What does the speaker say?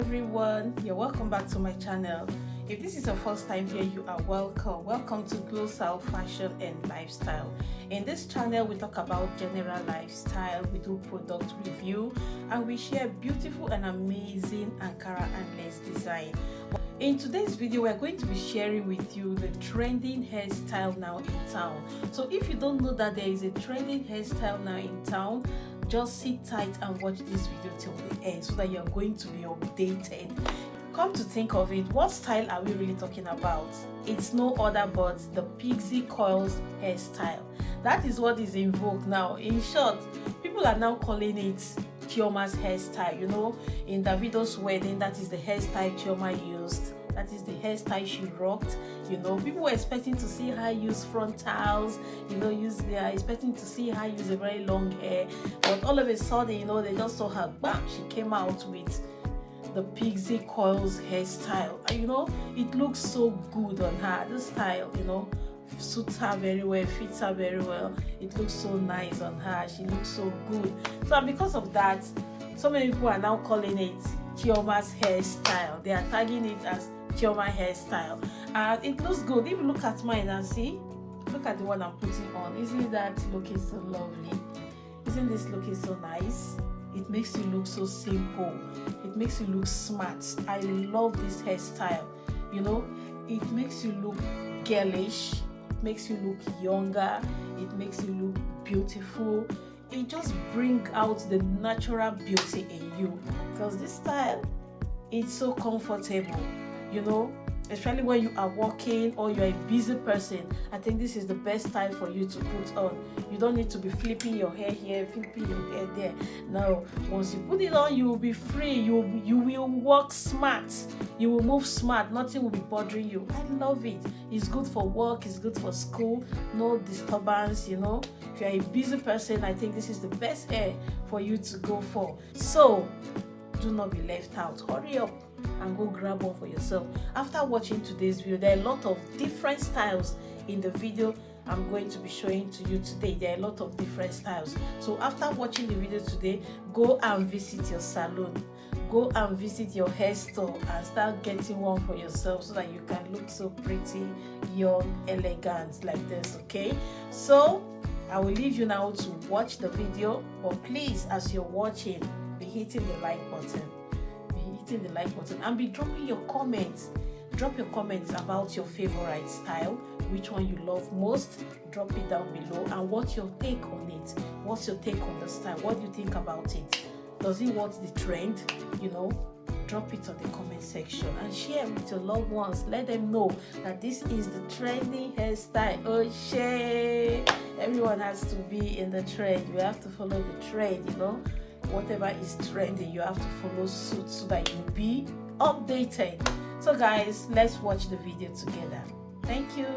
everyone, you're welcome back to my channel. If this is your first time here, you are welcome to Glosalbiz fashion and lifestyle. In this channel we talk about general lifestyle, we do product review, and we share beautiful and amazing Ankara and lace design. In today's video, we're going to be sharing with you the trending hairstyle now in town. So if you don't know that there is a trending hairstyle now in town, just sit tight and watch this video till the end so that you're going to be updated. Come to think of it, what style are we really talking about? It's no other but the Pixie Curls Hairstyle. That is what is in vogue now. In short, people are now calling it CHIOMA'S hairstyle. You know, in Davido's wedding, that is the hairstyle Chioma used. That is the hairstyle she rocked. You know, people were expecting to see her use frontals, you know, they are expecting to see her use a very long hair. But all of a sudden, you know, they just saw her, bam, she came out with the Pixie Curls hairstyle. And you know, it looks so good on her. This style, you know, suits her very well, fits her very well. It looks so nice on her. She looks so good. So because of that, so many people are now calling it CHIOMA'S hairstyle. They are tagging it as CHIOMA hairstyle, and it looks good. If you look at mine and see, look at the one I'm putting on. Isn't that looking so lovely? Isn't this looking so nice? It makes you look so simple. It makes you look smart. I love this hairstyle. You know, it makes you look girlish. It makes you look younger. It makes you look beautiful. It just brings out the natural beauty in you, because this style, it's so comfortable, you know, especially when you are working or you're a busy person. I think this is the best style for you to put on. You don't need to be flipping your hair here, flipping your hair there. Now, once you put it on, you will be free. You will work smart. You will move smart. Nothing will be bothering you. I love it. It's good for work. It's good for school. No disturbance, you know. If you're a busy person, I think this is the best hair for you to go for. So, do not be left out. Hurry up and go grab one for yourself. After watching today's video, there are a lot of different styles in the video I'm going to be showing to you today. There are a lot of different styles. So after watching the video today, go and visit your salon, go and visit your hair store and start getting one for yourself so that you can look so pretty, young, elegant like this. Okay, so I will leave you now to watch the video, but please, as you're watching, be hitting the like button, and be dropping your comments. Drop your comments about your favorite style, which one you love most. Drop it down below, and what's your take on it? What's your take on the style? What do you think about it? Does it want the trend? You know, drop it on the comment section and share with your loved ones. Let them know that this is the trending hairstyle. Oh shit, everyone has to be in the trend. You have to follow the trend, you know. Whatever is trending, you have to follow suit so that you'll be updated. So guys, let's watch the video together. Thank you.